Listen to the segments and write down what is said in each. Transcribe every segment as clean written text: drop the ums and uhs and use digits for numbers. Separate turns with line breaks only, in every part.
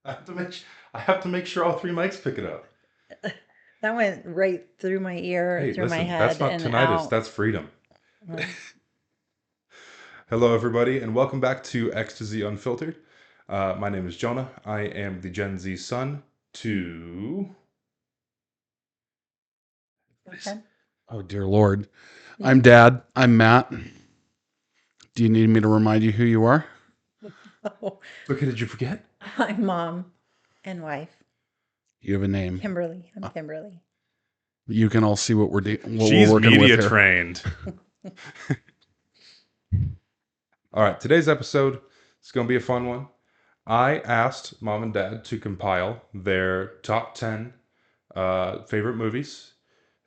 I have to make sure all three mics pick it up.
That went right through my ear,
Hey,
through my
listen, that's
head,
not
and
tinnitus,
out.
that's freedom.
Well,
Hello, everybody, and welcome back to Ecstasy Unfiltered. My name is Jonah. I am the Gen Z son to.
okay.
Oh, dear Lord. I'm Dad. I'm Matt. Do you need me to remind you who you are?
Oh,
Okay, did you forget?
I'm mom and wife,
You have a name.
Kimberly. I'm Kimberly.
You can all see what we're
She's
working with
media
here.
trained. All right, today's episode is going to be a fun one. I asked Mom and Dad to compile their top 10 favorite movies,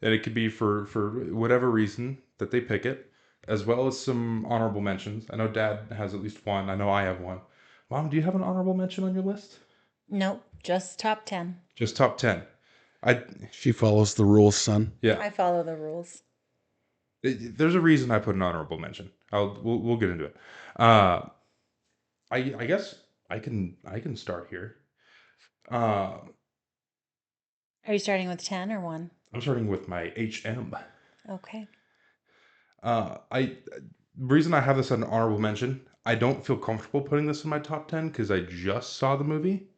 and it could be for whatever reason that they pick it, as well as some honorable mentions. I know Dad has at least one. I know I have one. Mom, do you have an honorable mention on your list?
Nope, just top 10.
Just top 10. I
She follows the rules, son.
yeah.
I follow the rules.
There's a reason I put an honorable mention. We'll get into it. Uh, I guess I can start here. Uh,
Are you starting with 10 or 1?
I'm starting with my HM.
Okay.
The reason I have this as an honorable mention, I don't feel comfortable putting this in my top 10 because I just saw the movie.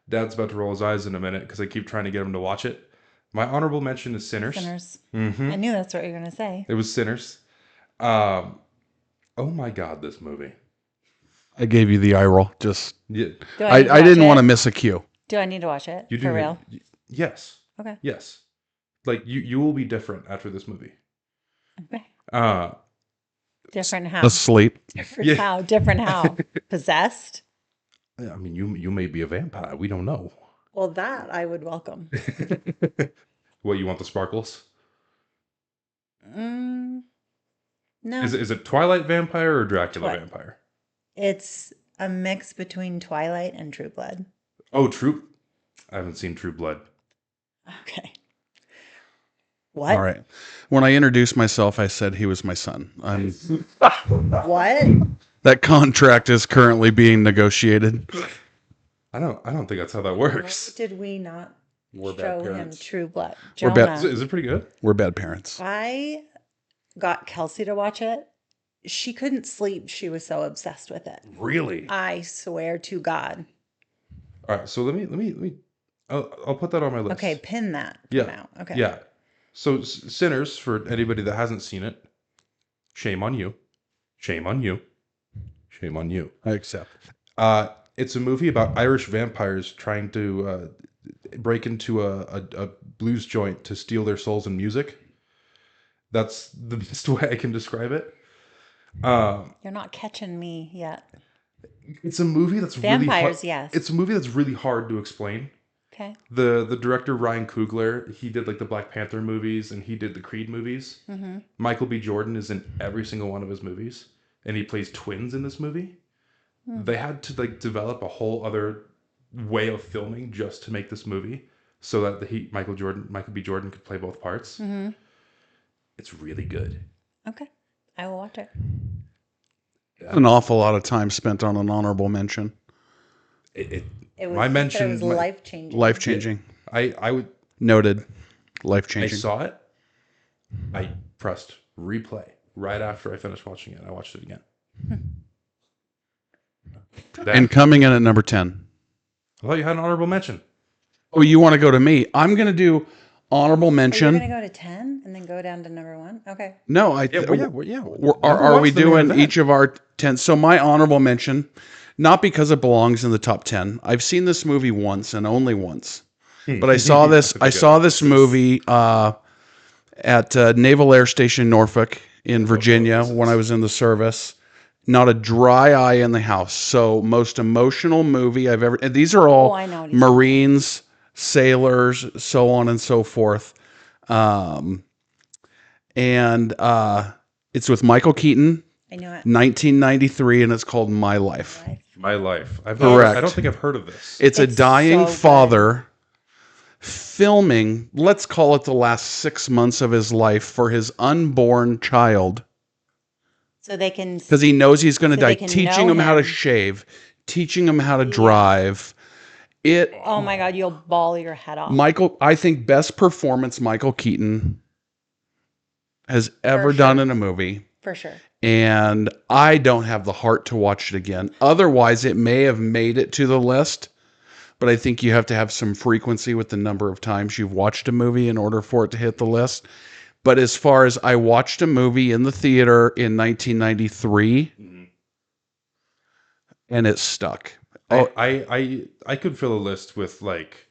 Dad's about to roll his eyes in a minute because I keep trying to get him to watch it. My honorable mention is Sinners.
Sinners.
Mm-hmm.
I knew that's what you were going to say.
It was Sinners. Oh my God, this movie.
I gave you the eye roll. Just
Yeah,
Do I, need to
I didn't
watch
want to
it?
miss a cue.
Do I need to watch it?
you do.
For real?
Yes.
Okay.
Yes. Like you will be different after this movie.
Okay.
Uh,
Different how?
Asleep.
Different
Yeah.
how? Different how? Possessed?
I mean, you may be a vampire. We don't know.
Well, that I would welcome.
What, you want the sparkles?
No.
Is it Twilight vampire or Dracula vampire?
It's a mix between Twilight and True Blood.
Oh, True. I haven't seen True Blood.
Okay. What?
All right. When I introduced myself, I said he was my son.
What?
That contract is currently being negotiated.
I don't think that's how that
Why
works.
did we not
We're bad
show him
parents.
True Blood?
We're bad-
Jonah.
Is it pretty good?
We're bad parents.
I got Kelsey to watch it. She couldn't sleep. She was so obsessed with it.
Really?
I swear to God.
All right. So let me. I'll put that on my list.
Okay, pin that for
Yeah.
now. Okay.
Yeah. So Sinners, for anybody that hasn't seen it, shame on you. Shame on you. Shame on you.
I accept.
It's a movie about Irish vampires trying to break into a blues joint to steal their souls and music. That's the best way I can describe it.
You're not catching me yet.
It's a movie that's really
Vampires,
hard.
yes.
It's a movie that's really hard to explain.
Okay.
The director Ryan Coogler, he did like the Black Panther movies and he did the Creed movies.
Mm-hmm.
Michael B. Jordan is in every single one of his movies, and he plays twins in this movie. They had to like develop a whole other way of filming just to make this movie, so that Michael B. Jordan could play both parts.
Mm-hmm.
It's really good.
Okay. I will watch it.
An awful lot of time spent on an honorable mention.
It was,
My mention-
it was
my-
life-changing.
Life changing.
I would.
Noted. Life
I
changing.
saw it. I pressed replay right after I finished watching it. I watched it again.
And coming in at number 10.
I thought you had an honorable mention.
Oh, you want to go to me? I'm going to do honorable
Are you
mention.
going to go to 10 and then go down to number 1? Okay.
No,
Are
we doing each of our 10? So my honorable mention, not because it belongs in the top 10. I've seen this movie once and only once. But I saw this. I saw this movie at Naval Air Station Norfolk in Virginia when I was in the service. Not a dry eye in the house. So most emotional movie I've ever. And these are all
I know what he's
Marines, sailors, so on and so forth. And it's with Michael Keaton,
I knew it.
1993, and it's called My Life.
My Life.
Correct.
I don't think I've heard of this.
It's a
It's
dying
so good.
father filming, let's call it the last 6 months of his life for his unborn child,
So they can.
because he knows he's going to
So
die,
they can
teaching
know
him how to
him.
shave, teaching him how to drive,
Oh my God, you'll bawl your head off.
I think best performance Michael Keaton has ever done in a movie.
For sure.
And I don't have the heart to watch it again. Otherwise, it may have made it to the list, but I think you have to have some frequency with the number of times you've watched a movie in order for it to hit the list. But as far as I watched a movie in the theater in 1993, and it stuck.
I could fill a list with like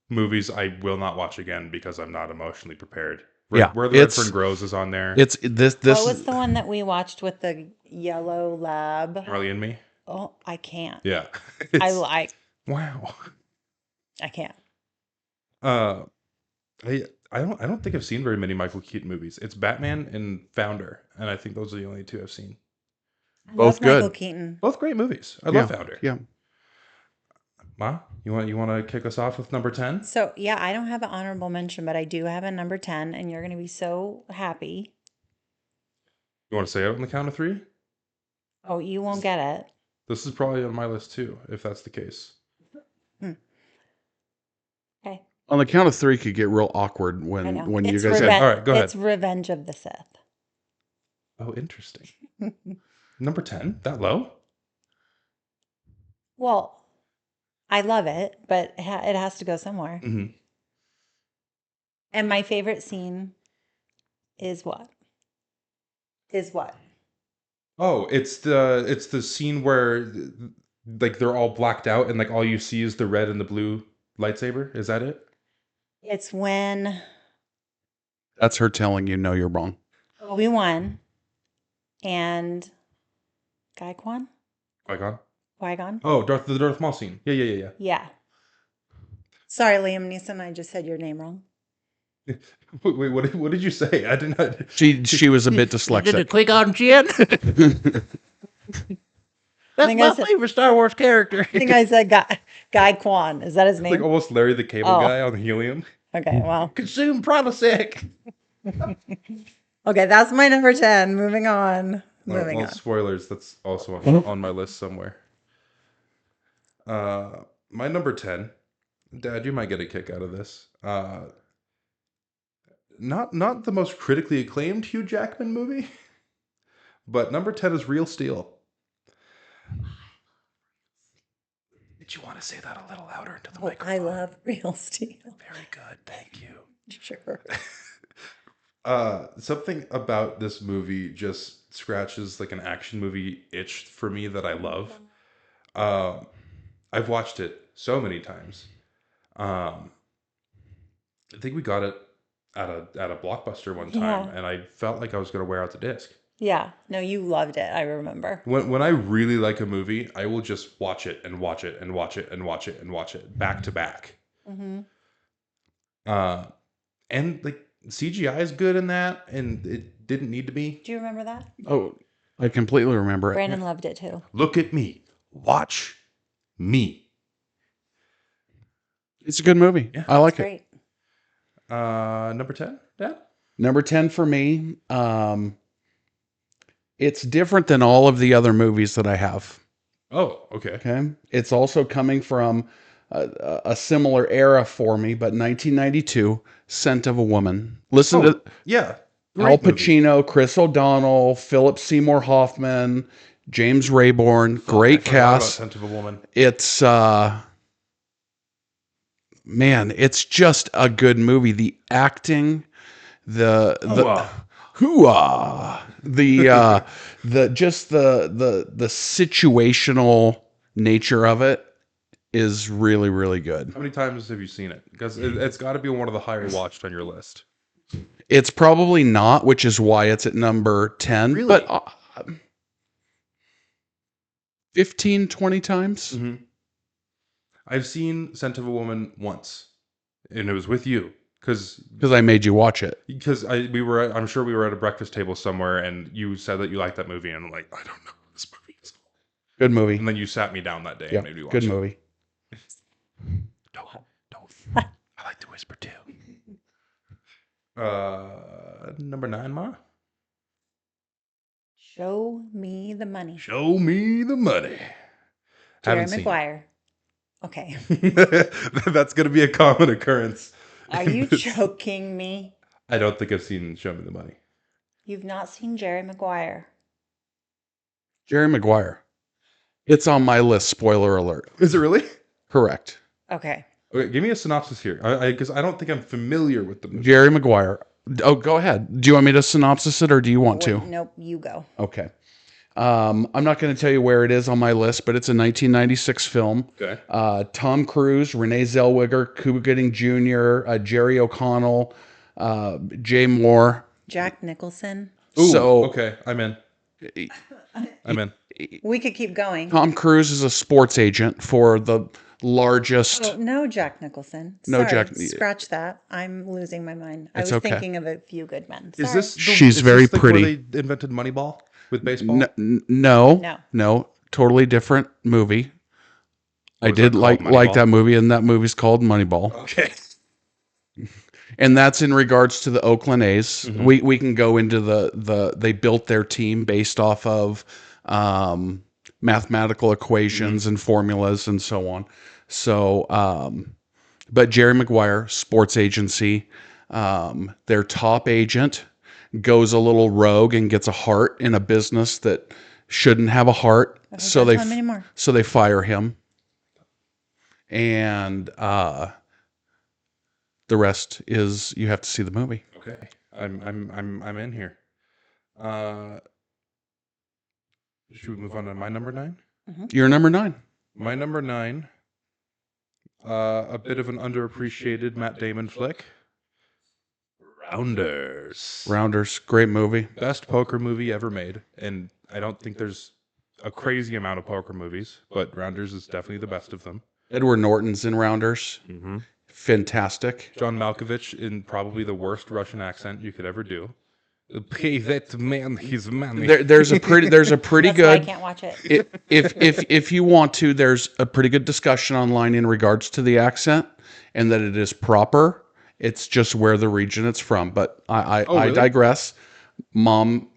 movies I will not watch again because I'm not emotionally prepared.
Yeah,
Where the Redfern Grows is on there.
It's this.
What was the one that we watched with the yellow lab?
Marley and Me.
Oh, I can't.
Yeah.
Wow. I can't.
I don't think I've seen very many Michael Keaton movies. It's Batman and Founder, and I think those are the only two I've seen.
Both good.
Michael Keaton.
Both great movies. I love Founder.
Yeah.
Ma, you want to kick us off with number 10?
So yeah, I don't have an honorable mention, but I do have a number 10, and you're gonna be so happy.
You want to say it on the count of 3?
Oh, you won't get it.
This is probably on my list too, if that's the case.
Okay.
On the count of 3 could get real awkward when you guys
All right, go ahead.
It's Revenge of the Sith.
Oh, interesting. Number 10? That low?
Well, I love it, but it has to go somewhere.
Mm-hmm.
And my favorite scene is what?
Oh, it's the scene where like they're all blacked out and like all you see is the red and the blue lightsaber. Is that it?
It's when
That's her telling you no, you're wrong.
Obi-Wan and Qui-Gon?
Qui-Gon? Oh, the Darth Maul scene. Yeah.
Yeah. Sorry, Liam Neeson, I just said your name wrong.
Wait, what did you say? I did not.
She was a bit dyslexic.
Did it click on Jen? That's my favorite Star Wars character.
I think I said Guy Kwan. Is that his name?
Like almost Larry the Cable Guy on helium.
Okay, well.
Consume Prilosec.
Okay, that's my number 10. Moving on. Moving on.
Spoilers. That's also on my list somewhere. My number 10. Dad, you might get a kick out of this. Not the most critically acclaimed Hugh Jackman movie, but number 10 is Real Steel. Did you want to say that a little louder into the microphone?
I love Real Steel.
Very good, thank you.
Sure.
Something about this movie just scratches like an action movie itch for me that I love. I've watched it so many times. I think we got it at a Blockbuster one time, and I felt like I was going to wear out the disc.
Yeah. No, you loved it. I remember.
When I really like a movie, I will just watch it and watch it and watch it and watch it and watch it back to back.
Mm-hmm.
And like CGI is good in that, and it didn't need to be.
Do you remember that?
Oh, I completely remember it.
Brandon loved it too.
Look at me. Watch me.
It's a good movie.
Yeah,
I like it.
Great.
Number 10, Dad?
Number 10 for me. It's different than all of the other movies that I have.
Oh, okay.
Okay. It's also coming from a similar era for me, but 1992, Scent of a Woman. Listen to Al Pacino, Chris O'Donnell, Philip Seymour Hoffman, James Rayborn. Great cast.
Scent of a Woman.
It's man, it's just a good movie. The acting, the situational nature of it is really, really good.
How many times have you seen it? Because it's got to be one of the higher watched on your list.
It's probably not, which is why it's at number 10.
Really?
But 15, 20 times.
Mm-hmm. I've seen Scent of a Woman once, and it was with you. Because
I made you watch it.
Because I'm sure we were at a breakfast table somewhere, and you said that you liked that movie, and I'm like, I don't know what this movie is.
Good movie.
And then you sat me down that day and made me watch
good
it.
movie.
Don't. I like to whisper too. Number 9, Ma?
Show me the money.
Show me the money.
Jerry Maguire. Okay.
That's going to be a common occurrence.
Are you joking me?
I don't think I've seen Show Me the Money.
You've not seen Jerry Maguire.
Jerry Maguire. It's on my list. Spoiler alert.
Is it really?
Correct.
Okay.
Okay, give me a synopsis here. Because I don't think I'm familiar with the movie.
Jerry Maguire. Oh, go ahead. Do you want me to synopsis it or do you want to?
Nope, you go.
Okay. I'm not going to tell you where it is on my list, but it's a 1996 film.
Okay.
Tom Cruise, Renee Zellweger, Cuba Gooding Jr., Jerry O'Connell, Jay Moore.
Jack Nicholson.
Ooh,
So
okay, I'm in. I'm in.
We could keep going.
Tom Cruise is a sports agent for the largest.
Oh, no, Jack Nicholson.
No,
Sorry,
Jack-
Scratch that. I'm losing my mind. I
It's
was
okay.
thinking of A Few Good Men. Sorry.
Is this?
She's
is
very
this the- where
pretty.
They invented Moneyball with baseball.
No, totally different movie. I
Or is
did
that
like
called Moneyball?
that movie, and that movie's called Moneyball.
Okay.
And that's in regards to the Oakland A's.
Mhm.
We can go into the they built their team based off of mathematical equations and formulas and so on. So, but Jerry Maguire, sports agency, their top agent goes a little rogue and gets a heart in a business that shouldn't have a heart.
Okay,
So
don't
they
tell him anymore.
so they fire him, and the rest is you have to see the movie.
Okay. I'm in here. Should we move on to my number 9?
You're number 9.
My number 9. A bit of an underappreciated Matt Damon flick. Rounders.
Rounders, great movie.
Best poker movie ever made, and I don't think there's a crazy amount of poker movies, but Rounders is definitely the best of them.
Edward Norton's in Rounders.
Mm-hmm.
Fantastic.
John Malkovich in probably the worst Russian accent you could ever do. Pay that man his money.
There's a pretty
That's why I
good.
can't watch it.
If you want to, there's a pretty good discussion online in regards to the accent and that it is proper. It's just where the region it's from. But I
really?
digress. Mom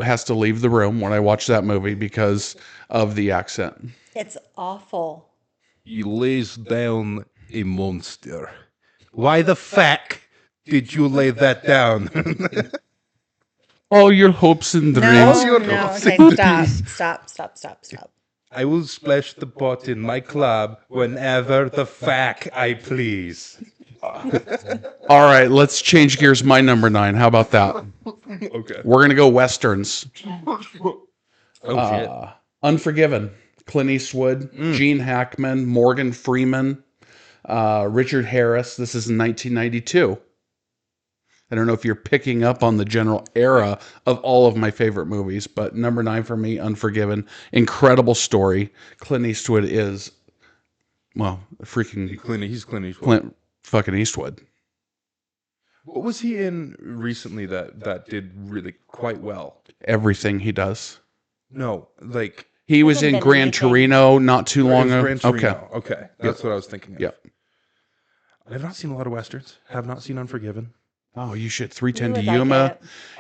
has to leave the room when I watch that movie because of the accent.
It's awful.
He lays down a monster. Why the fuck did you lay that down?
All your hopes and dreams.
No,
your
no.
nose.
Okay, stop.
I will splash the pot in my club whenever the fuck I please.
All right, let's change gears. My number 9. How about that?
Okay.
We're gonna go westerns.
Oh shit.
Unforgiven. Clint Eastwood, Gene Hackman, Morgan Freeman, Richard Harris. This is in 1992. I don't know if you're picking up on the general era of all of my favorite movies, but number 9 for me, Unforgiven. Incredible story. Clint Eastwood is, well, freaking
He's Clint Eastwood.
Clint fucking Eastwood.
What was he in recently that did really quite well?
Everything he does.
No, like
He was
Hasn't
in
been
Gran
anything.
Torino not too long ago.
Gran
Okay.
Torino. Okay, that's what I was thinking of.
Yep.
I have not seen a lot of westerns. Have not seen Unforgiven.
Oh, you should 310 to
You would like
Yuma.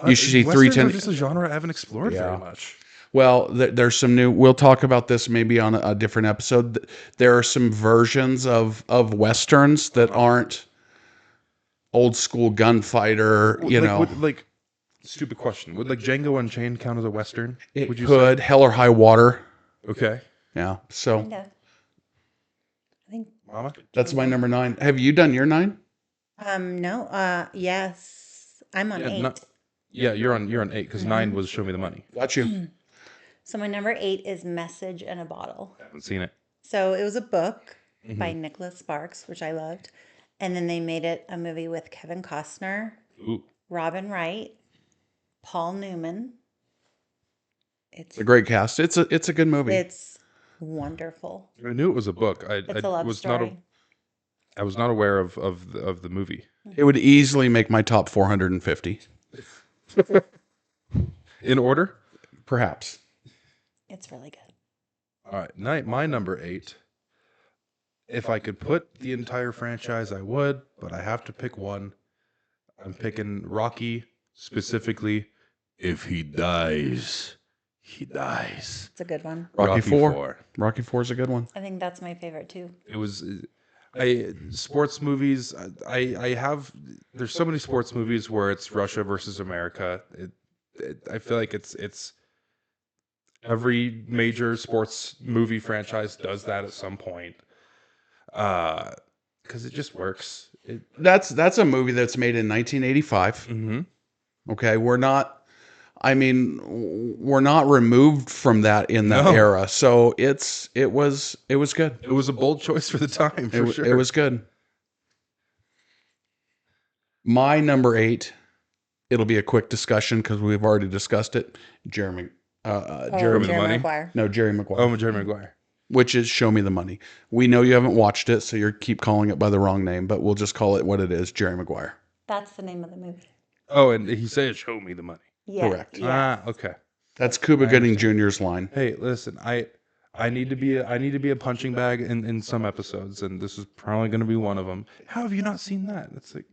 it.
You should see
Westerns
310.
are just a genre I haven't explored
Yeah.
very much.
Well, there's some new. We'll talk about this maybe on a different episode. There are some versions of westerns that aren't old school gunfighter.
Like, stupid question. Would like Django Unchained count as a western?
It
would you
could Hell or High Water.
say? Okay,
Yeah. So
Kinda. I think
Mama.
that's my number 9. Have you done your 9?
no, yes. I'm on 8.
Yeah, you're on 8 because 9 was Show Me the Money.
Got you.
So my number 8 is Message in a Bottle.
Haven't seen it.
So it was a book by Nicholas Sparks, which I loved. And then they made it a movie with Kevin Costner,
Ooh,
Robin Wright, Paul Newman.
It's a great cast. It's a good movie.
It's wonderful.
I knew it was a book.
It's a love
was
story.
I was not aware of the movie.
It would easily make my top 450,
In order.
perhaps.
It's really good.
All right, my number 8. If I could put the entire franchise, I would, but I have to pick one. I'm picking Rocky, specifically, if he dies, he dies.
It's a good one.
Rocky
Rocky
IV.
IV.
Rocky IV is a good one.
I think that's my favorite too.
It was sports movies. I have there's so many sports movies where it's Russia versus America. I feel like it's every major sports movie franchise does that at some point. Because it just works.
That's a movie that's made in 1985. Okay, we're not removed from that in that
No.
era. So it was good.
It was a bold choice for the time, for sure.
It was good. My number 8, it'll be a quick discussion because we've already discussed it. Jeremy
Jeremy Money?
Maguire.
No, Jerry Maguire.
Oh, Jerry Maguire.
Which is Show Me the Money. We know you haven't watched it, so you keep calling it by the wrong name, but we'll just call it what it is, Jerry Maguire.
That's the name of the movie.
Oh, and he said, "Show me the money."
Yeah.
Correct.
Yeah.
Ah, okay.
That's Cuba Gooding Jr.'s line.
Hey, listen, I need to be a punching bag in some episodes, and this is probably going to be one of them. How have you not seen that? It's like,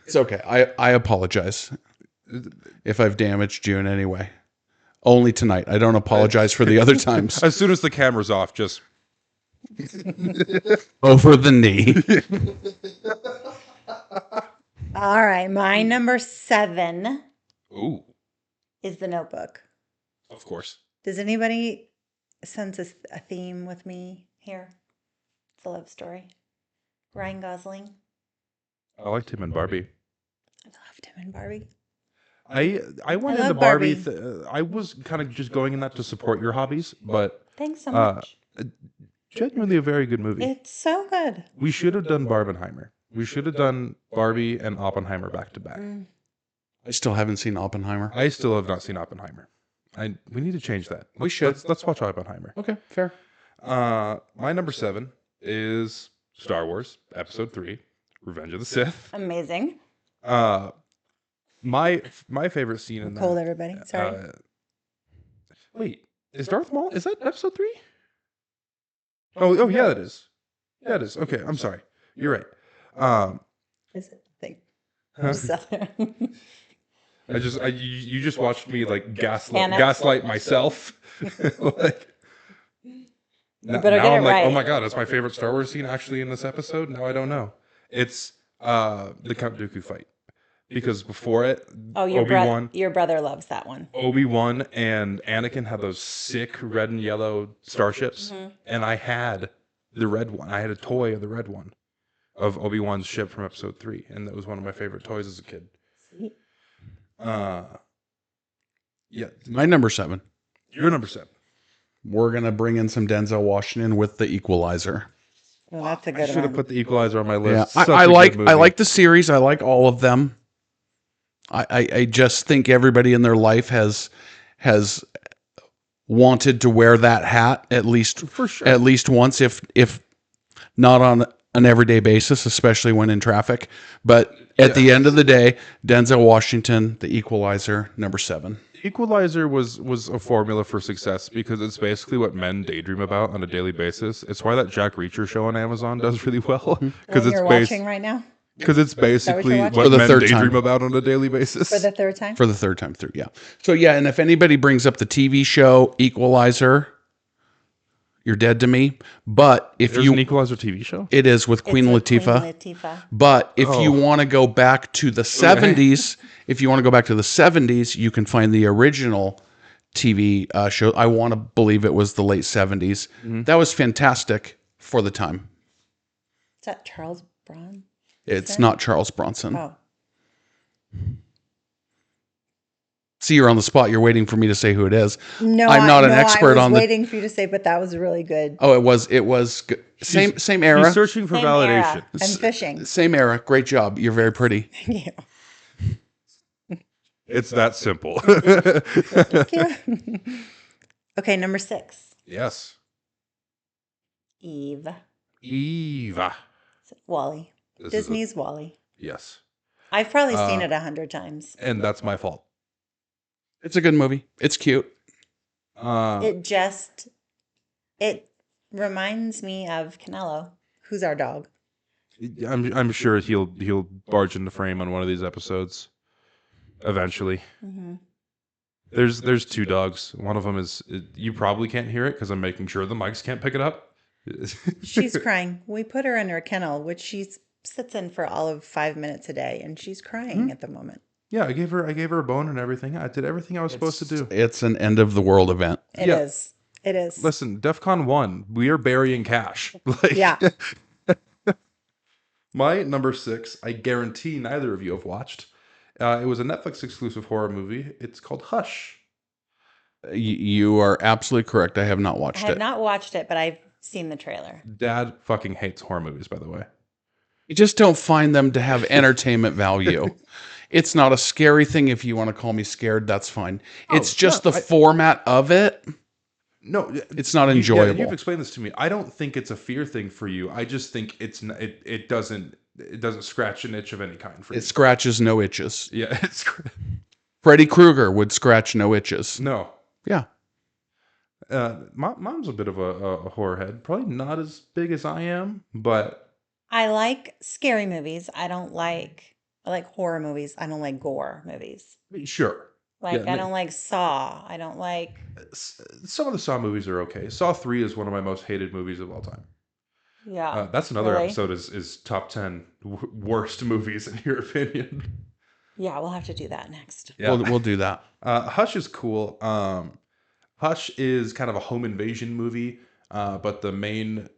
It's okay. I apologize if I've damaged you in any way. Only tonight. I don't apologize for the other times.
as soon as the camera's off, just
Over the knee.
All right. My number 7
ooh,
is The Notebook.
of course.
Does anybody sense a theme with me here? It's a love story. Ryan Gosling.
I liked him in Barbie.
I loved him in Barbie.
I went
I
into
love
Barbie.
Barbie.
I was kind of just going in that to support your hobbies, but
Thanks so much.
genuinely a very good movie.
It's so good.
We should have done Barbenheimer. We should have done Barbie and Oppenheimer back to back.
I still haven't seen Oppenheimer.
I still have not seen Oppenheimer. We need to change that.
We should.
Let's watch Oppenheimer.
Okay, fair.
My number 7 is Star Wars Episode 3, Revenge of the Sith.
Amazing.
My favorite scene in
Cold,
that.
everybody. Sorry.
Wait, is Darth Maul? Is that Episode 3? Oh yeah, it is. Yeah, it is. Okay, I'm sorry. You're right.
Is it? Think.
Huh?
Just out there.
You just watched me like
Panic.
gaslight myself. Like, now
better get
I'm
it
like,
right.
oh my god, that's my favorite Star Wars scene actually in this episode. Now I don't know. It's the Count Dooku fight, because before it,
Oh, your brother loves that one.
Obi-Wan and Anakin had those sick red and yellow starships, and I had the red one. I had a toy of the red one of Obi-Wan's ship from Episode 3, and that was one of my favorite toys as a kid.
Sweet.
Yeah,
My number 7.
you're number 7.
We're going to bring in some Denzel Washington with The Equalizer.
Well, that's a
I
good
should have
one.
put The Equalizer on my
Yeah,
list. Such a
I
good
like
movie.
the series. I like all of them. I just think everybody in their life has wanted to wear that hat at least
For sure.
at least once, if not on an everyday basis, especially when in traffic. But at the end of the day, Denzel Washington, The Equalizer, number 7.
Equalizer was a formula for success because it's basically what men daydream about on a daily basis. It's why that Jack Reacher show on Amazon does really well, because
What you're watching right now
it's basically
watching?
what
For the
men
third
daydream
time.
about on a daily basis.
for the third time.
For the third time through, yeah. So yeah, and if anybody brings up the TV show Equalizer, you're dead to me. But if
There's
you
an Equalizer TV show.
it is with Queen
It's with
Latifah.
Queen Latifah.
But if you
Oh.
want to go back to the 70s, you can find the original TV show. I want to believe it was the late 70s. That was fantastic for the time.
Is that Charles Bronson?
It's not Charles Bronson.
Oh,
See, you're on the spot. You're waiting for me to say who it is.
no,
I'm not an expert
I was
on the.
waiting for you to say, but that was really good.
Oh, it was good. Same era.
He's searching for
Same
validation.
era. I'm fishing.
Same era. Great job. You're very pretty.
Thank you.
It's that simple.
Thank you. Okay, number 6.
Yes,
Eve.
Eva.
Wally.
This is
Disney's Wally.
yes,
I've probably seen it 100 times.
and that's my fault.
It's a good movie. It's cute.
It reminds me of Canelo, who's our dog.
I'm sure he'll barge into frame on one of these episodes eventually. There's two dogs. One of them is you probably can't hear it because I'm making sure the mics can't pick it up.
She's crying. We put her in her kennel, which she sits in for all of 5 minutes a day, and she's crying at the moment.
Yeah, I gave her a bone and everything. I did everything I was supposed to do.
It's an end of the world event.
It is. It is.
Listen, DEFCON 1, we are burying cash.
Yeah.
My number 6, I guarantee neither of you have watched. It was a Netflix exclusive horror movie. It's called Hush.
You are absolutely correct. I have not watched
I have
it.
not watched it, but I've seen the trailer.
Dad fucking hates horror movies, by the way.
You just don't find them to have entertainment value. It's not a scary thing. If you want to call me scared, that's fine. It's just the format of it.
No,
it's not enjoyable.
You've explained this to me. I don't think it's a fear thing for you. I just think it doesn't scratch an itch of any kind for you.
It scratches no itches.
Yeah,
Freddy Krueger would scratch no itches.
No.
Yeah.
Mom's a bit of a horror head. Probably not as big as I am, but
I like scary movies. I like horror movies. I don't like gore movies.
Sure.
I don't like Saw. I don't like...
Some of the Saw movies are okay. Saw 3 is one of my most hated movies of all time.
Yeah.
That's another episode is top 10 worst movies in your opinion.
Yeah, we'll have to do that next.
Yeah.
We'll do that.
Hush is cool. Hush is kind of a home invasion movie, but the main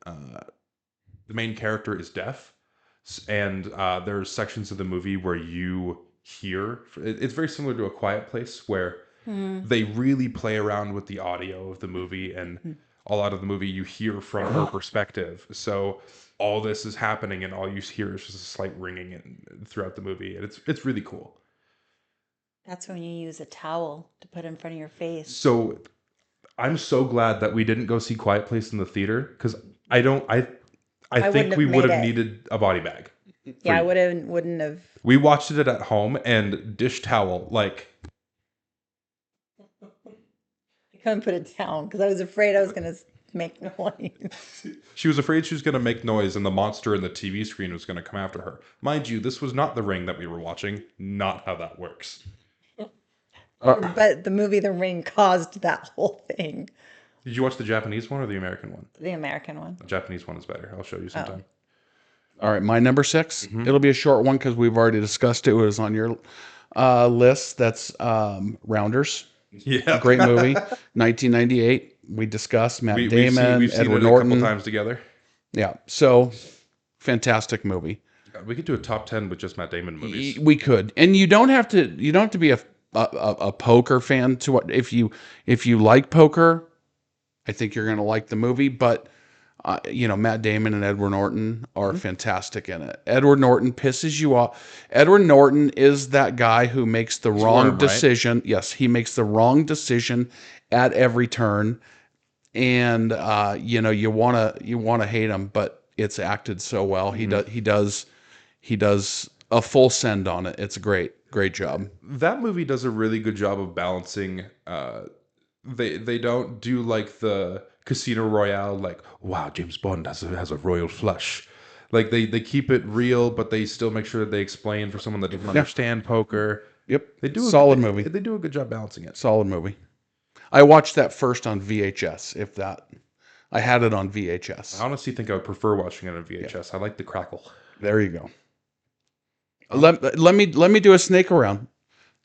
character is deaf, and there's sections of the movie where you hear. It's very similar to A Quiet Place, where they really play around with the audio of the movie, and a lot of the movie you hear from her perspective. So all this is happening, and all you hear is just a slight ringing throughout the movie, and it's really cool.
That's when you use a towel to put in front of your face.
So I'm so glad that we didn't go see Quiet Place in the theater, because I think we would have needed a body bag.
Yeah, I wouldn't have.
We watched it at home, and dish towel, like...
I couldn't put it down because I was afraid I was going to make noise.
She was afraid she was going to make noise and the monster in the TV screen was going to come after her. Mind you, this was not The Ring that we were watching. Not how that works.
But the movie The Ring caused that whole thing.
Did you watch the Japanese one or the American one?
The American one.
The Japanese one is better. I'll show you sometime.
All right, my number 6. It'll be a short one because we've already discussed it. It was on your list. That's Rounders.
Yeah,
great movie, 1998. We discussed Matt Damon,
we've seen
Edward
it
Norton
a couple times together.
Yeah, so fantastic movie.
We could do a top 10 with just Matt Damon movies.
We could, and you don't have to be a poker fan to if you like poker. I think you're going to like the movie, but Matt Damon and Edward Norton are fantastic in it. Edward Norton pisses you off. Edward Norton is that guy who makes the wrong decision. Right? Yes, he makes the wrong decision at every turn, and you wanna hate him, but it's acted so well. He does a full send on it. It's a great job.
That movie does a really good job of balancing. They don't do like the Casino Royale, like, wow, James Bond has a royal flush. Like they keep it real, but they still make sure that they explain for someone that doesn't understand poker.
Yep,
they do
solid movie.
They do a good job balancing it.
Solid movie. I watched that first on VHS. If that, I had it on VHS.
I honestly think I would prefer watching it on VHS. Yeah. I like the crackle.
There you go. Let me do a snake around.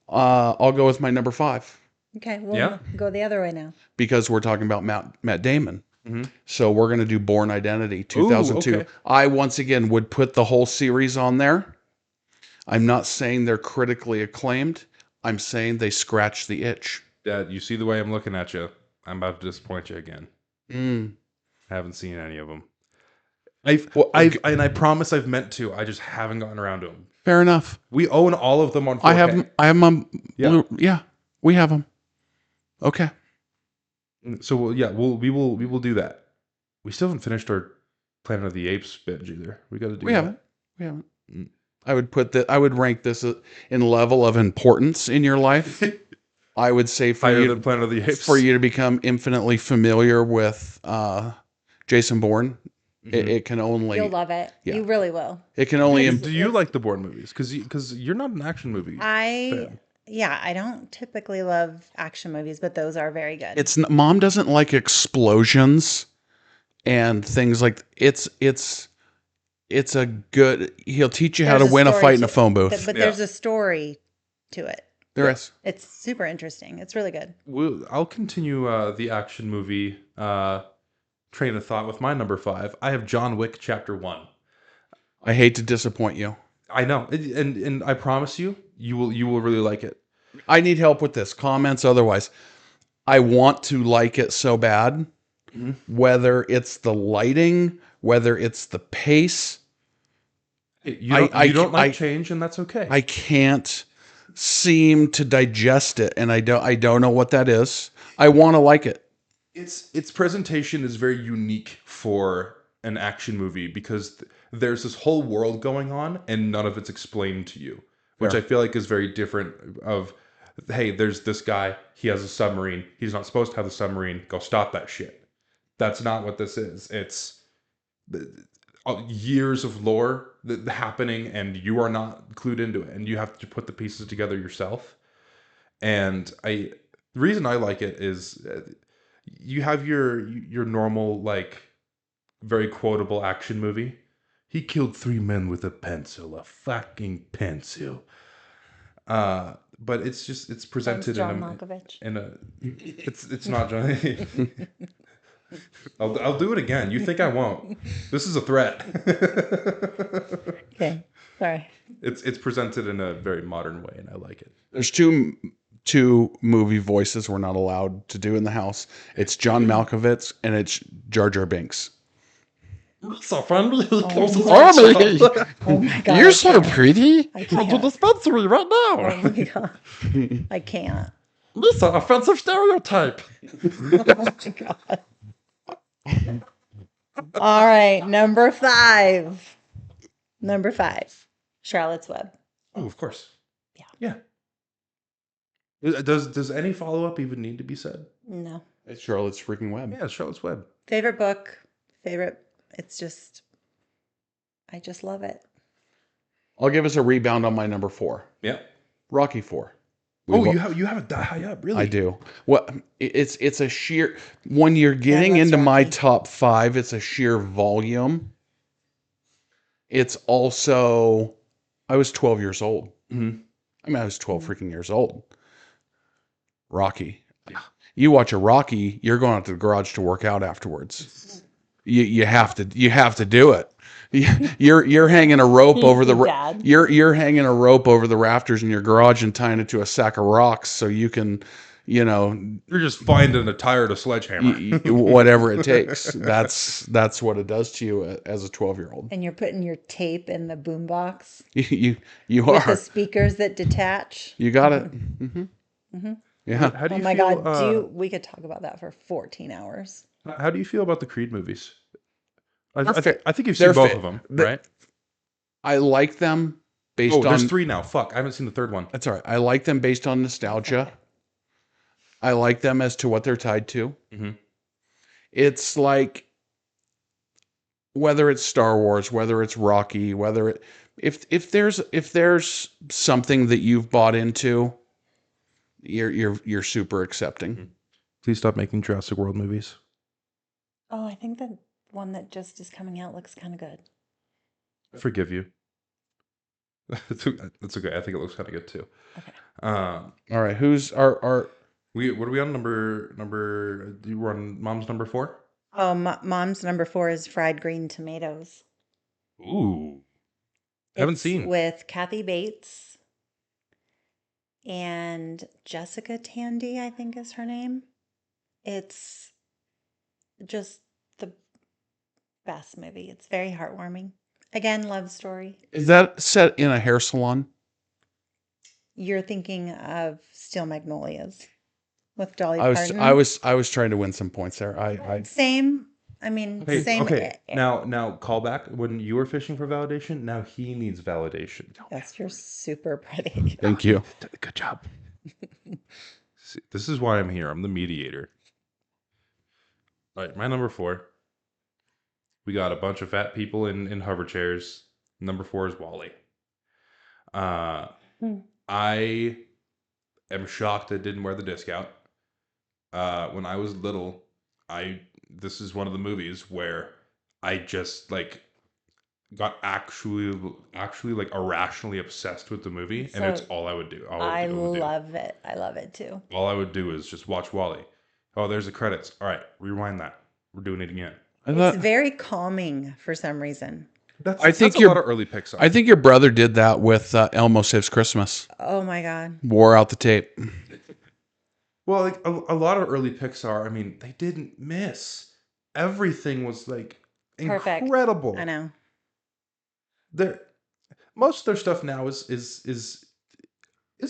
I'll go with my number 5.
Okay, we'll go the other way now.
Because we're talking about Matt Damon. So we're going to do Bourne Identity 2002. Ooh, okay. I, once again, would put the whole series on there. I'm not saying they're critically acclaimed. I'm saying they scratch the itch.
Dad, you see the way I'm looking at you. I'm about to disappoint you again. I haven't seen any of them. And I promise I've meant to. I just haven't gotten around to them.
Fair enough.
We own all of them on 4K.
I have them on... Yeah, we have them. Okay.
So we will do that. We still haven't finished our Planet of the Apes binge either. We got to do. We haven't. I
would rank this in level of importance in your life. I would say for
higher than Planet of the Apes.
For you to become infinitely familiar with Jason Bourne. It can only...
You'll love it. Yeah. You really will.
It can only...
Do you like the Bourne movies? Because you're not an action movie fan.
Yeah, I don't typically love action movies, but those are very good.
Mom doesn't like explosions and things like it's a good. He'll teach you how
There's
to
a
win a
story
fight in
to
a phone
it,
booth.
but
Yeah.
there's a story to it.
There
Yeah.
is.
It's super interesting. It's really good.
I'll continue the action movie train of thought with my number 5. I have John Wick Chapter 1.
I hate to disappoint you.
I know, and I promise you, you will really like it.
I need help with this. Comments otherwise. I want to like it so bad.
Mhm.
Whether it's the lighting, whether it's the pace,
You don't like change, and that's okay.
I can't seem to digest it, and I don't know what that is. I want to like it.
Its presentation is very unique for an action movie because there's this whole world going on, and none of it's explained to you, which
Fair.
I feel like is very different. Of hey, there's this guy. He has a submarine. He's not supposed to have a submarine. Go stop that shit. That's not what this is. It's years of lore happening, and you are not clued into it, and you have to put the pieces together yourself. And the reason I like it is you have your normal, like, very quotable action movie. He killed 3 men with a pencil, a fucking pencil. But it's
Thanks,
presented
John Malkovich.
it's not John. I'll do it again. You think I won't? This is a threat.
Okay, sorry.
It's presented in a very modern way, and I like it.
There's two movie voices we're not allowed to do in the house. It's John Malkovich and it's Jar Jar Binks.
So friendly. He comes to
Oh
the
Oh my god.
You're
I
so
can't.
pretty.
I
to the
can't.
dispensary right
Oh
now.
my god. I can't.
Lisa, offensive stereotype.
Oh my god. All right, number 5. Number 5. Charlotte's Web.
Oh, of course.
Yeah.
Yeah. Does any follow up even need to be said?
No.
It's Charlotte's freaking web.
Yeah, Charlotte's Web.
Favorite book. Favorite. It's just. I just love it.
I'll give us a rebound on my number 4.
Yeah.
Rocky 4.
You have it that high up, really?
I do. What it's a sheer when you're getting
loves
into my
Rocky.
top 5, it's a sheer volume. It's also I was 12 years old.
Mhm.
I mean, I was 12 freaking years old. Rocky.
Yeah.
You watch a Rocky, you're going out to the garage to work out afterwards. You have to do it. You're hanging a rope over the
Dad.
you're hanging a rope over the rafters in your garage and tying it to a sack of rocks so you can,
You're just finding a tire to sledgehammer.
whatever it takes. That's what it does to you as a 12-year-old.
And you're putting your tape in the boombox
You
with the
are.
speakers that detach.
You got it. Mm-hmm. Yeah.
How do
Oh
you
my
feel?
god, we could talk about that for 14 hours.
How do you feel about the Creed movies? I think you've
They're
seen both
fa-
of them,
the-
right?
I like them based
Oh, there's
on
3 now. Fuck, I haven't seen the third one.
That's all right. I like them based on nostalgia. I like them as to what they're tied to.
Mhm.
It's like whether it's Star Wars, whether it's Rocky, if there's something that you've bought into, you're super accepting.
Please stop making Jurassic World movies.
Oh, I think the one that just is coming out looks kind of good.
I forgive you. That's okay. I think it looks kind of good too.
Okay.
All right, who's our
What are we on number? You were on Mom's number 4.
Oh, Mom's number 4 is fried green tomatoes.
Ooh, haven't
It's
seen.
with Kathy Bates and Jessica Tandy, I think is her name. It's just the best movie. It's very heartwarming. Again, love story.
is that set in a hair salon?
You're thinking of Steel Magnolias with Dolly
I was
Parton.
I was trying to win some points there. I
Same. I mean,
Okay,
same.
okay. Now call back when you were fishing for validation. Now he needs validation.
Yes, you're super pretty.
thank you.
Good job. See, this is why I'm here. I'm the mediator. All right, my number 4. We got a bunch of fat people in hover chairs. Number 4 is Wally. I am shocked it didn't wear the disc out. When I was little, this is one of the movies where I just like got actually like irrationally obsessed with the movie, and it's
So
all I would do.
I
Would do.
love it. I love it too.
All I would do is just watch Wally. Oh, there's the credits. All right, rewind that. We're doing it again.
It's very calming for some reason.
I think
that's a lot of early Pixar.
I think your brother did that with Elmo Saves Christmas.
Oh my God.
Wore out the tape.
Well, like a lot of early Pixar, I mean, they didn't miss. Everything was like
Perfect.
incredible.
I know.
Most of their stuff now is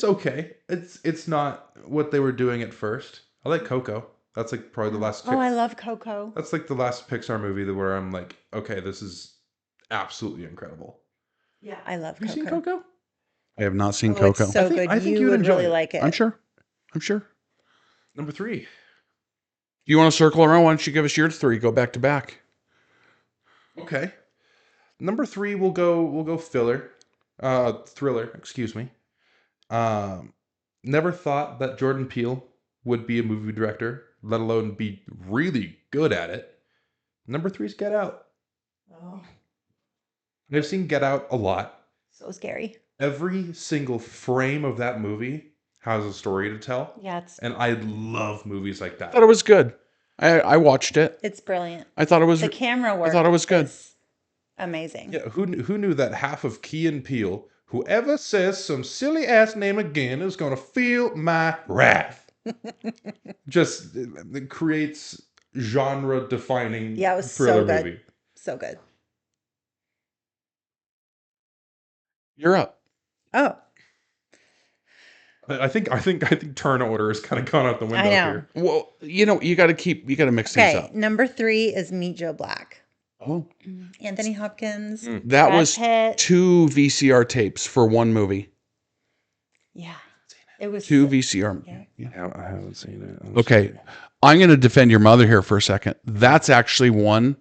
okay. It's not what they were doing at first. I like Coco. That's like probably the last.
Oh, I love Coco.
That's like the last Pixar movie where I'm like, okay, this is absolutely incredible.
Yeah, I love
Have
Coco.
you seen Coco?
I have not seen
Oh,
Coco.
it's so good.
I think
you would
enjoy
really
it.
like it.
I'm sure.
Number 3.
You want to circle around? Why don't you give us your 3? Go back to back.
Okay. Number 3, we'll go thriller. Excuse me. Never thought that Jordan Peele would be a movie director, let alone be really good at it. Number 3 is Get Out.
Oh,
I've seen Get Out a lot.
so scary.
Every single frame of that movie has a story to tell.
Yeah,
And I love movies like that.
I thought it was good. I watched it.
it's brilliant.
I thought it was
The camera work.
I thought it was good.
is amazing.
Yeah, who knew that half of Key and Peele, whoever says some silly ass name again is gonna feel my wrath. Just it creates genre defining
Yeah, it was
thriller
so good.
movie.
So good.
You're up.
Oh,
I think turn order has kind of gone out the window
I know.
here.
Well, you got to mix things
Okay,
up.
number 3 is Meet Joe Black.
Oh,
Anthony Hopkins.
that
Brad
was
Pitt.
2 VCR tapes for one movie.
Yeah. It was
2 VCR.
Yeah.
Yeah.
I haven't seen it.
Okay. I'm going to defend your mother here for a second. That's actually one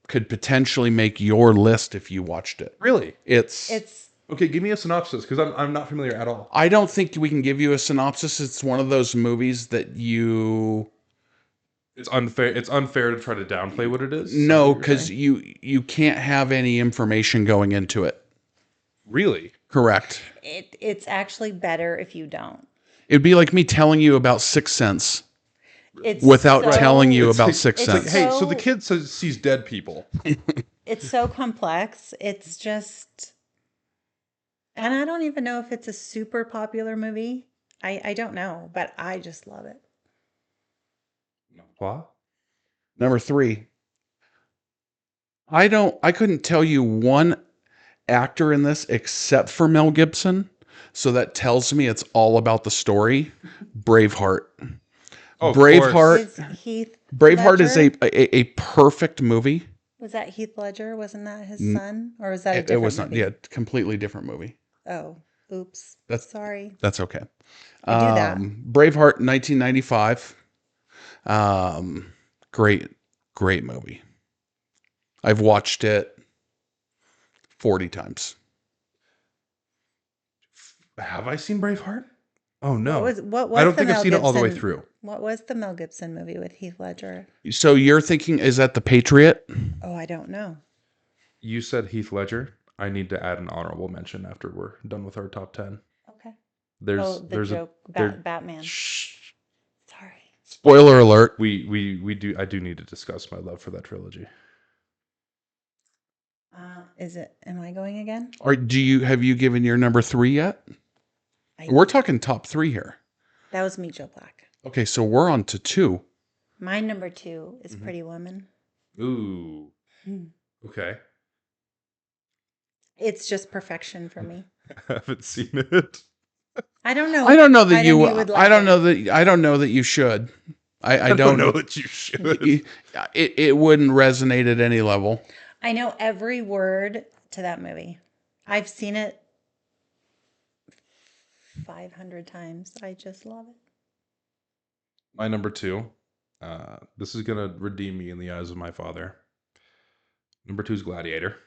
could potentially make your list if you watched it.
Really?
It's
Okay, give me a synopsis because I'm not familiar at all.
I don't think we can give you a synopsis. It's one of those movies that you
It's unfair. It's unfair to try to downplay what it is.
no, because you can't have any information going into it.
Really?
Correct.
it's actually better if you don't.
It'd be like me telling you about Sixth Sense
It's
without
so-
telling you
It's
about
like-
Sixth
it's
Sense.
like,
Hey, so the
So-
kid sees dead people.
It's so complex. It's just, and I don't even know if it's a super popular movie. I don't know, but I just love it.
What?
Number 3. I couldn't tell you one actor in this except for Mel Gibson. So that tells me it's all about the story. Braveheart.
Oh, of
Braveheart.
Is Heath
Braveheart is
Ledger?
a perfect movie.
Was that Heath Ledger? Wasn't that his
N-
son? Or was that a
It
different
was not.
movie?
Yeah, completely different movie.
Oh, oops.
That's-
Sorry.
That's okay.
I do that.
Braveheart, 1995. Great movie. I've watched it 40 times.
Have I seen Braveheart? Oh no.
What was
I don't
the
think I've
Mel
seen it all the way
Gibson-
through.
What was the Mel Gibson movie with Heath Ledger?
So you're thinking, is that The Patriot?
Oh, I don't know.
You said Heath Ledger. I need to add an honorable mention after we're done with our top 10.
Okay.
There's
the joke
there-
about Batman.
Shh.
Sorry.
Spoiler alert.
we do I do need to discuss my love for that trilogy.
Am I going again?
Have you given your number 3 yet? We're talking top 3 here.
That was Meet Joe Black.
Okay, so we're on to 2.
My number 2 is
Mm-hmm.
Pretty Woman.
Ooh.
Hmm.
Okay.
It's just perfection for me.
I haven't seen it.
I don't know.
I don't know that
I
you.
think would like
I don't
it.
know that. I don't know that you should. I
don't know that you should.
It wouldn't resonate at any level.
I know every word to that movie. I've seen it 500 times. I just love it.
My number 2. This is gonna redeem me in the eyes of my father. Number 2 is Gladiator.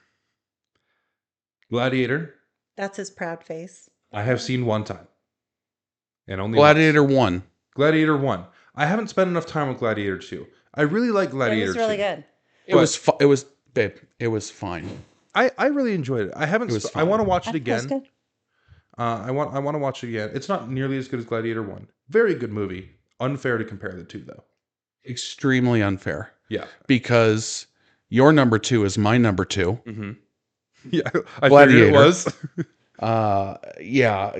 Gladiator,
That's his proud face.
I have seen one time. and only
Gladiator
once.
1.
Gladiator 1. I haven't spent enough time with Gladiator 2. I really like
It
Gladiator
was really
2.
good.
It was babe, it was fine.
I really enjoyed it. I haven't.
It was
I want to
fine.
watch
I
it
think it was
again.
good.
I want to watch it again. It's not nearly as good as Gladiator 1. Very good movie. Unfair to compare the two, though.
Extremely unfair.
Yeah.
Because your number 2 is my number 2.
Mm-hmm. Yeah. I
Gladiator.
figured it was.
Yeah.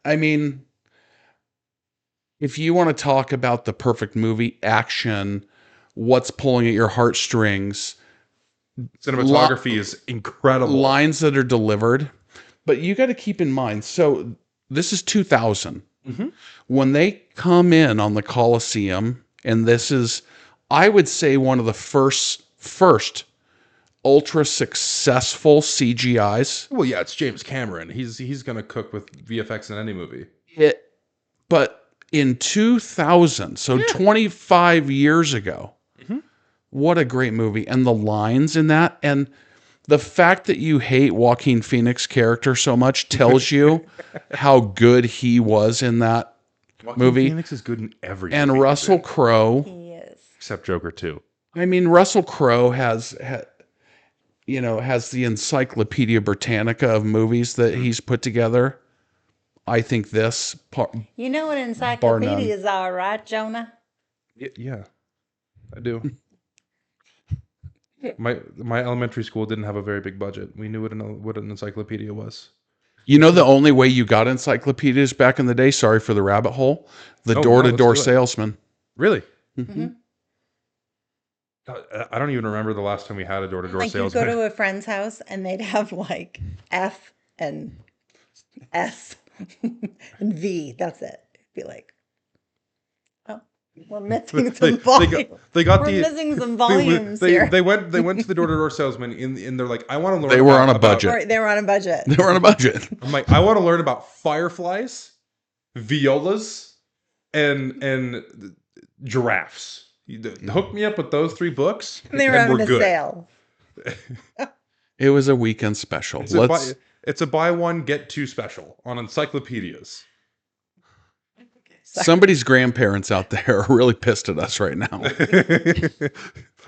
I mean, if you want to talk about the perfect movie, action, what's pulling at your heartstrings,
Cinematography is incredible.
lines that are delivered. But you got to keep in mind, so this is 2000.
Mm-hmm.
When they come in on the Coliseum, and this is, I would say, one of the first ultra successful CGIs.
Well, yeah, it's James Cameron. He's gonna cook with VFX in any movie.
But in 2000, so 25 years ago,
Mhm.
what a great movie. And the lines in that, and the fact that you hate Joaquin Phoenix character so much tells you how good he was in that
Joaquin
movie.
Phoenix is good in every
And
movie
Russell
he's in,
Crowe,
He is.
except Joker 2.
I mean, Russell Crowe has the Encyclopedia Britannica of movies that he's put together. I think this part,
You know what
none.
encyclopedias are, right, Jonah?
Yeah, I do. My elementary school didn't have a very big budget. We knew what an encyclopedia was.
You know, the only way you got encyclopedias back in the day, sorry for the rabbit hole, the
Oh, no,
door-to-door
let's do it.
salesman.
Really?
Mm-hmm.
I don't even remember the last time we had a door-to-door
Like you'd go
salesman.
to a friend's house and they'd have like F and S and V. That's it. It'd be like, oh, we're missing some volume.
they got
We're
the
missing some volumes
they,
here.
they went to the door-to-door salesman in they're like, I want to learn.
They were on a
about-
budget.
Or they were on a budget.
They were on a budget.
I'm like, I want to learn about fireflies, violas, and giraffes. Hook me up with those 3 books,
And they were having
we're
a
good.
sale.
It was a weekend special.
It's a buy one get 2 special on encyclopedias.
Somebody's grandparents out there are really pissed at us right now.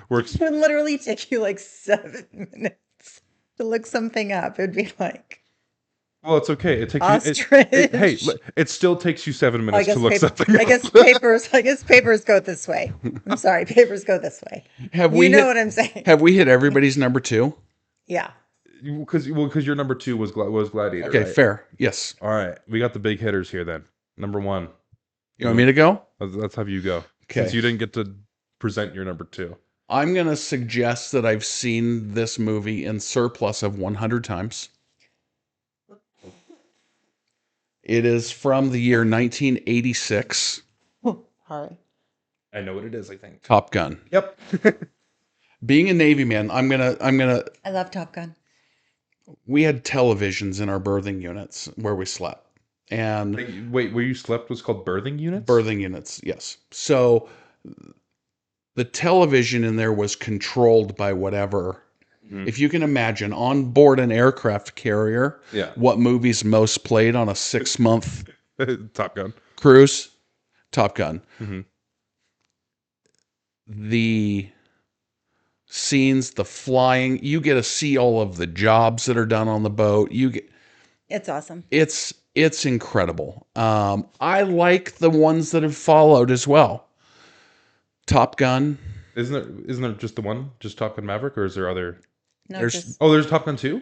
Works.
It would literally take you like 7 minutes to look something up. It'd be like,
Well, it's okay. It takes
ostrich.
it still takes you 7 minutes to look something up.
I guess papers go this way. I'm sorry, papers go this way.
Have
You know what I'm saying?
Have we hit everybody's number 2?
Yeah.
Because your number 2 was Gladiator.
Okay,
right?
fair. Yes.
All right, we got the big hitters here then. Number 1.
You want me to go?
Let's have you go.
Okay.
Since you didn't get to present your number 2.
I'm going to suggest that I've seen this movie in surplus of 100 times. It is from the year 1986.
Sorry.
I know what it is, I think.
Top Gun.
Yep.
Being a Navy man, I'm gonna.
I love Top Gun.
We had televisions in our berthing units where we slept, and
Wait, where you slept was called berthing units?
berthing units, yes. So the television in there was controlled by whatever.
Mhm.
If you can imagine, on board an aircraft carrier,
Yeah.
what movies most played on a 6-month
Top Gun.
cruise? Top Gun.
Mhm.
The scenes, the flying, you get to see all of the jobs that are done on the boat.
It's awesome.
It's incredible. I like the ones that have followed as well. Top Gun.
Isn't there just the one? Just Top Gun Maverick, or is there other?
No,
There's-
just
Oh, there's Top Gun 2?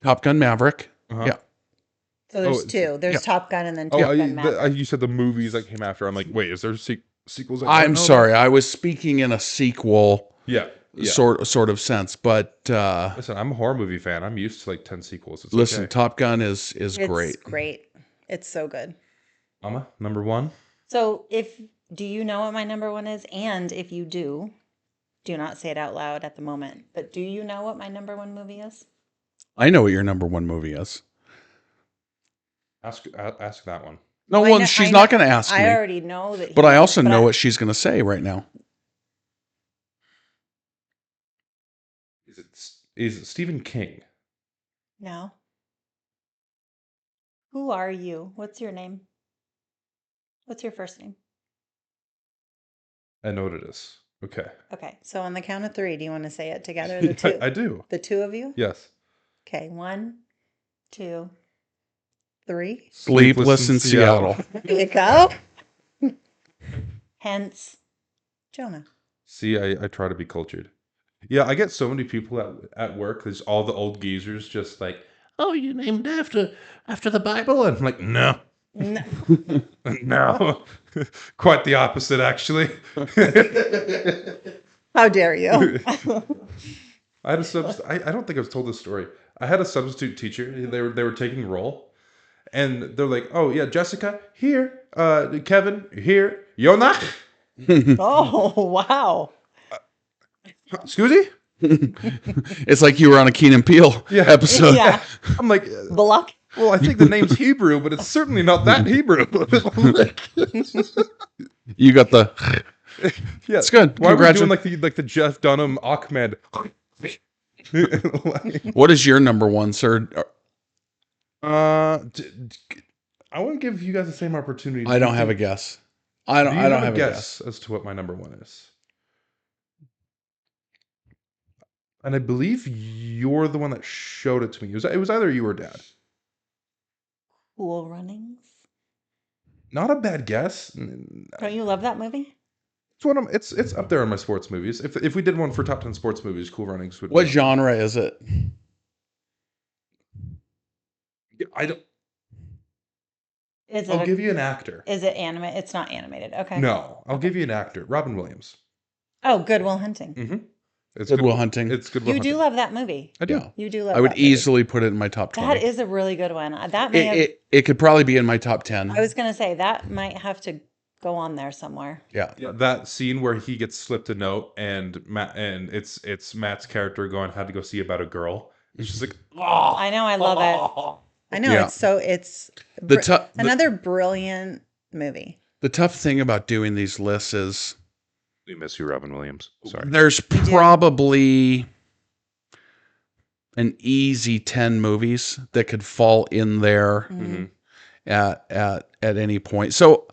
Top Gun Maverick.
Uh-huh.
Yeah.
so there's
oh,
two. There's
yeah.
Top Gun and then
Oh,
Top Gun Maverick.
you said the movies that came after. I'm like, wait, is there sequels? I don't
I'm
know
sorry.
about?
I was speaking in a sequel
Yeah.
sort of sense, but
Listen, I'm a horror movie fan. I'm used to like 10 sequels. It's
listen,
okay.
Top Gun is
It's
great.
great. It's so good.
Mama, number 1.
So do you know what my number 1 is? And if you do not say it out loud at the moment, but do you know what my number 1 movie is?
I know what your number 1 movie is.
Ask that one.
No,
Well,
well, she's not going to ask
I
me.
already know that.
But I also know
what
what she's going to say right now.
Is it Stephen King?
No. Who are you? What's your name? What's your first name?
I know what it is. Okay.
Okay, so on the count of 3, do you want to say it together? The two.
I do.
The two of you?
Yes.
Okay, 1, 2, 3.
Sleepless in Seattle.
There you go. Hence, Jonah.
See, I try to be cultured. Yeah, I get so many people at work. There's all the old geezers just like, oh, you named after the Bible? And I'm like, no.
No.
No. Quite the opposite, actually.
How dare you?
I had I don't think I was told this story. I had a substitute teacher. They were taking roll. And they're like, oh, yeah, Jessica, here. Kevin, here. Jonah.
Oh, wow.
Excuse me?
It's like you were on a Keen and Peele episode.
Yeah.
I'm like,
Balak.
well, I think the name's Hebrew, but it's certainly not that Hebrew.
You got the.
Yeah,
It's good.
Why are we doing like the Jeff Dunham Ahmed?
What is your number one, sir?
I want to give you guys the same opportunity.
I don't have a guess. I don't have a guess
as to what my number one is. And I believe you're the one that showed it to me. It was either you or Dad.
Cool Runnings.
Not a bad guess.
Don't you love that movie?
It's up there on my sports movies. If we did one for top 10 sports movies, Cool Runnings would.
What genre is it?
I don't.
Is it
I'll give you an actor.
Is it animated? It's not animated. Okay.
No, I'll give you an actor. Robin Williams.
Oh, Good Will Hunting.
Mm-hmm. It's
Good Will Hunting.
It's Good Will
You
Hunting.
do love that movie.
I do.
Yeah.
You do love
I would
that movie.
easily put it in my top 20.
That is a really good one. That may have,
It could probably be in my top 10.
I was going to say that might have to go on there somewhere.
Yeah.
Yeah, that scene where he gets slipped a note and it's Matt's character going, had to go see about a girl. It's just like, oh,
I know. I love it. I know.
Yeah.
It's another brilliant movie.
The tough thing about doing these lists is
we miss you, Robin Williams. Sorry.
there's probably an easy 10 movies that could fall in there
Mm-hmm.
at any point. So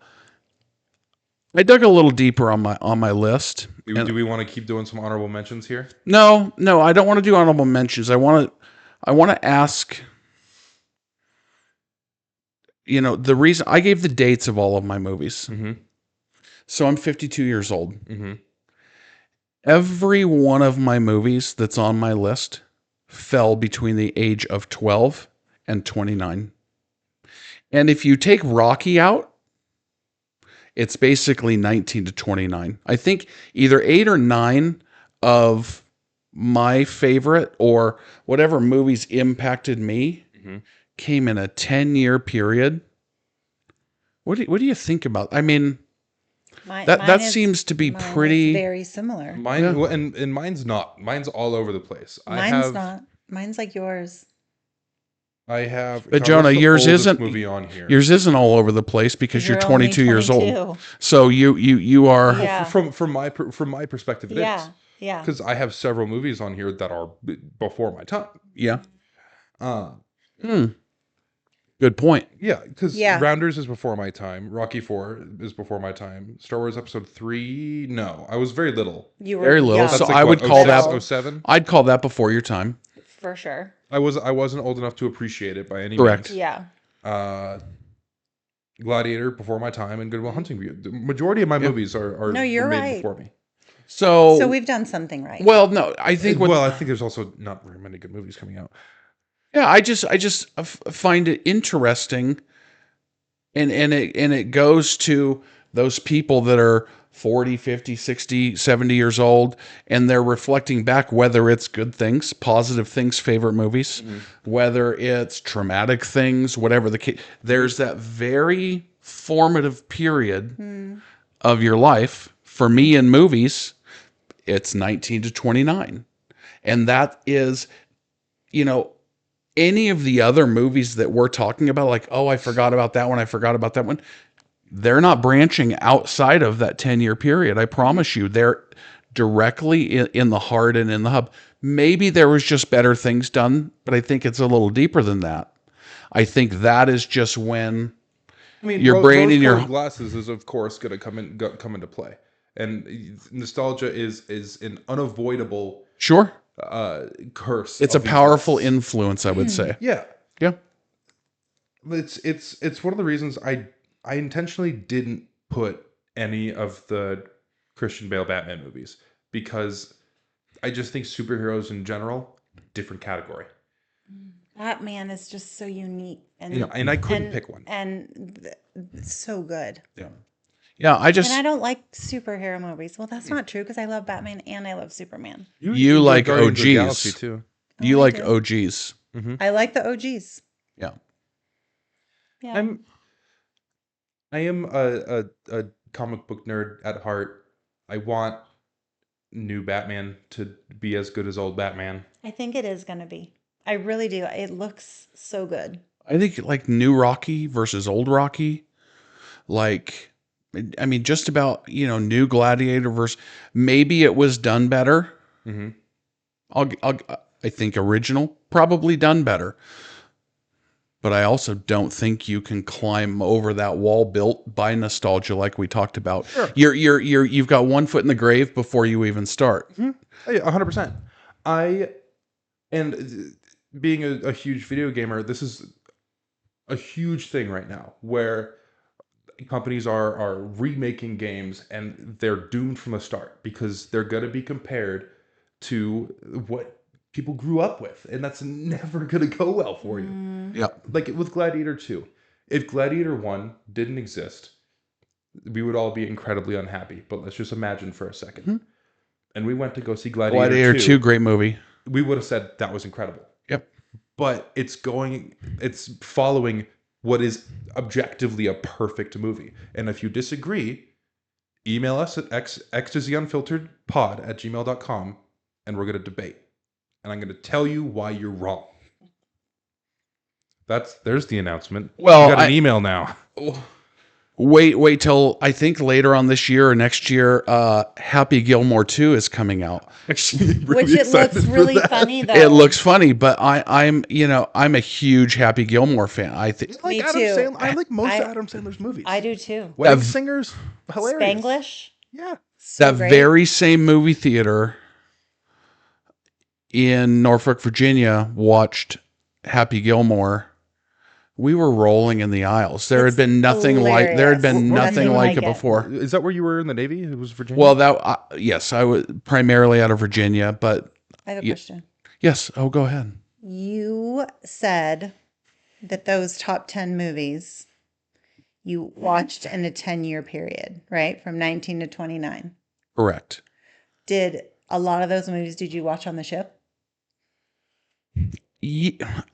I dug a little deeper on my list.
Do we want to keep doing some honorable mentions here?
No, I don't want to do honorable mentions. I want to ask, the reason I gave the dates of all of my movies.
Mm-hmm.
So I'm 52 years old.
Mm-hmm.
Every one of my movies that's on my list fell between the age of 12 and 29. And if you take Rocky out, it's basically 19 to 29. I think either 8 or 9 of my favorite or whatever movies impacted me came in a 10-year period. What do you think about? I mean, that seems to be pretty
very similar.
Mine and mine's not. Mine's all over the place.
Mine's not. Mine's like yours.
I have.
But Jonah, yours isn't
movie on here.
Yours isn't all over the place because you're 22 years old.
22.
So you are.
Yeah.
From my perspective, it is.
Yeah.
Because I have several movies on here that are before my time.
Yeah. Good point.
Yeah, because Rounders is before my time. Rocky IV is before my time. Star Wars Episode 3, no. I was very little.
You were
Very little.
young.
So
That's
I would call
06,
that
07?
I'd call that before your time.
For sure.
I wasn't old enough to appreciate it by any
Correct.
means.
Yeah.
Gladiator before my time and Good Will Hunting. The majority of my movies are
No, you're
made
right.
before me.
So
we've done something right.
well, no, I think
I think there's also not very many good movies coming out.
yeah, I just find it interesting, and it goes to those people that are 40, 50, 60, 70 years old, and they're reflecting back whether it's good things, positive things, favorite movies, whether it's traumatic things, whatever the case. There's that very formative period of your life. For me in movies, it's 19 to 29. And that is, any of the other movies that we're talking about, like, oh, I forgot about that one, I forgot about that one, they're not branching outside of that 10-year period. I promise you, they're directly in the heart and in the hub. Maybe there was just better things done, but I think it's a little deeper than that. I think that is just when
I mean,
your brain and
rose-colored
your
glasses is of course going to come into play, and nostalgia is an unavoidable
sure.
curse.
It's a
of these
powerful
movies.
influence, I would say.
Yeah,
Yeah.
it's one of the reasons I intentionally didn't put any of the Christian Bale Batman movies because I just think superheroes in general different category.
Batman is just so unique
And I couldn't pick one.
so good.
Yeah. Yeah,
And I don't like superhero movies. Well, that's not true because I love Batman and I love Superman.
You
enjoy
like
Guardians of the Galaxy
OGs.
too.
You
I
like
do.
OGs.
I like the OGs.
Yeah.
Yeah.
I am a comic book nerd at heart. I want new Batman to be as good as old Batman.
I think it is going to be. I really do. It looks so good.
I think like new Rocky versus old Rocky. Like, I mean, just about, new Gladiator versus, maybe it was done better.
Mm-hmm.
I think original, probably done better. But I also don't think you can climb over that wall built by nostalgia like we talked about.
Sure.
You've got one foot in the grave before you even start.
Mm-hmm. 100%. And being a huge video gamer, this is a huge thing right now where companies are remaking games and they're doomed from the start because they're going to be compared to what people grew up with, and that's never going to go well for you.
Yeah.
Like with Gladiator 2. If Gladiator 1 didn't exist, we would all be incredibly unhappy. But let's just imagine for a second.
Mm-hmm.
And we went to go see Gladiator,
Gladiator 2, great movie.
We would have said that was incredible.
Yep.
But it's following what is objectively a perfect movie. And if you disagree, email us at x2zunfilteredpod@gmail.com and we're going to debate. And I'm going to tell you why you're wrong. There's the announcement.
Well,
you got an email now.
Wait till I think later on this year or next year, Happy Gilmore 2 is coming out.
Actually,
Which it looks really funny though.
It looks funny, but I'm a huge Happy Gilmore fan. I think
Me
Adam
too.
Sandler. I like most Adam Sandler's movies.
I do too.
Wedding Singers, hilarious.
Spanglish.
Yeah.
So
that
great.
very same movie theater in Norfolk, Virginia, watched Happy Gilmore. We were rolling in the aisles. There had been nothing like it before.
Is that where you were in the Navy? It was Virginia.
Well, yes, I was primarily out of Virginia, but
I have a question.
yes. Oh, go ahead.
You said that those top 10 movies you watched in a 10-year period, right? From 19 to 29.
Correct.
Did a lot of those movies did you watch on the ship?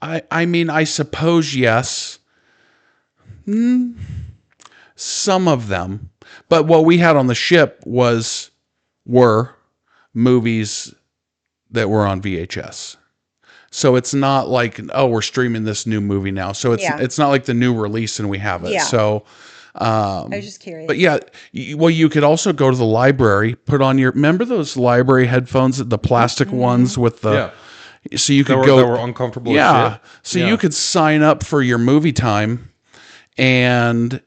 I mean, I suppose yes. Some of them, but what we had on the ship were movies that were on VHS. So it's not like, oh, we're streaming this new movie now. So it's not like the new release and we have it.
Yeah.
So
I was just curious.
but yeah, well, you could also go to the library, remember those library headphones, the plastic ones with the. So you could
that were uncomfortable.
Yeah.
As shit.
So you could sign up for your movie time and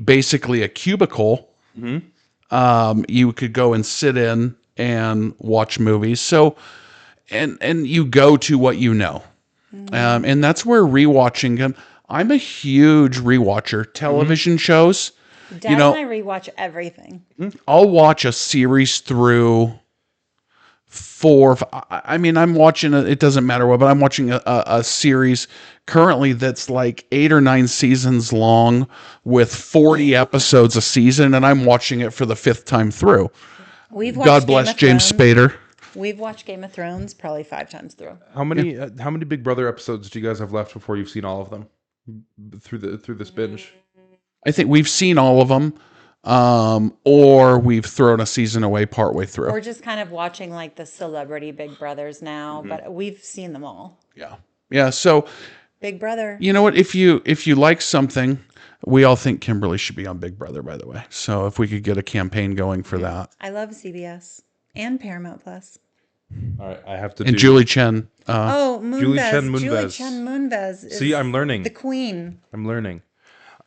basically a cubicle. Mm-hmm. You could go and sit in and watch movies. So, and you go to what you know. Mm-hmm. And that's where rewatching. I'm a huge rewatcher. Television shows.
Dad and I rewatch everything.
I'll watch a series through. I'm watching it doesn't matter what, but I'm watching a series currently that's like 8 or 9 seasons long with 40 episodes a season, and I'm watching it for the 5th time through. God bless James Spader.
We've watched Game of Thrones probably 5 times through.
How many Big Brother episodes do you guys have left before you've seen all of them through this binge?
I think we've seen all of them. Or we've thrown a season away partway through.
We're just kind of watching like the celebrity Big Brothers now, but we've seen them all.
Yeah. Yeah. So
Big Brother.
You know what? If you like something, we all think Kimberly should be on Big Brother, by the way. So if we could get a campaign going for that.
I love CBS and Paramount Plus.
All right, I have to.
And Julie Chen.
Moonves.
Julie Chen Moonves.
Julie Chen Moonves.
See, I'm learning.
The Queen.
I'm learning.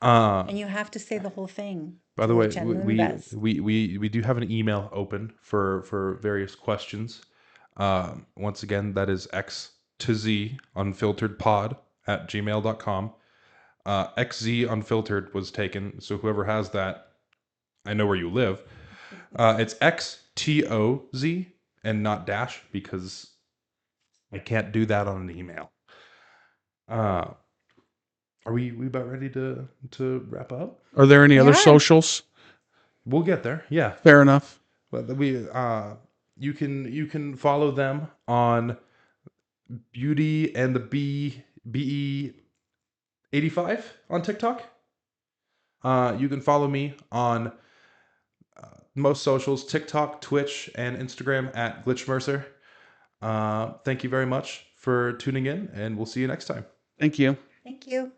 And you have to say the whole thing.
By the way,
Best.
we do have an email open for various questions. Once again, that is X to Z unfilteredpod at gmail.com. XZ unfiltered was taken, so whoever has that, I know where you live. It's XTOZ and not dash because I can't do that on an email. Are we about ready to wrap up?
Are there any other
are.
socials?
We'll get there. Yeah.
Fair enough.
But you can follow them on Beauty and the BE 85 on TikTok. You can follow me on most socials, TikTok, Twitch, and Instagram at Glitch Mercer. Thank you very much for tuning in, and we'll see you next time.
Thank you.
Thank you.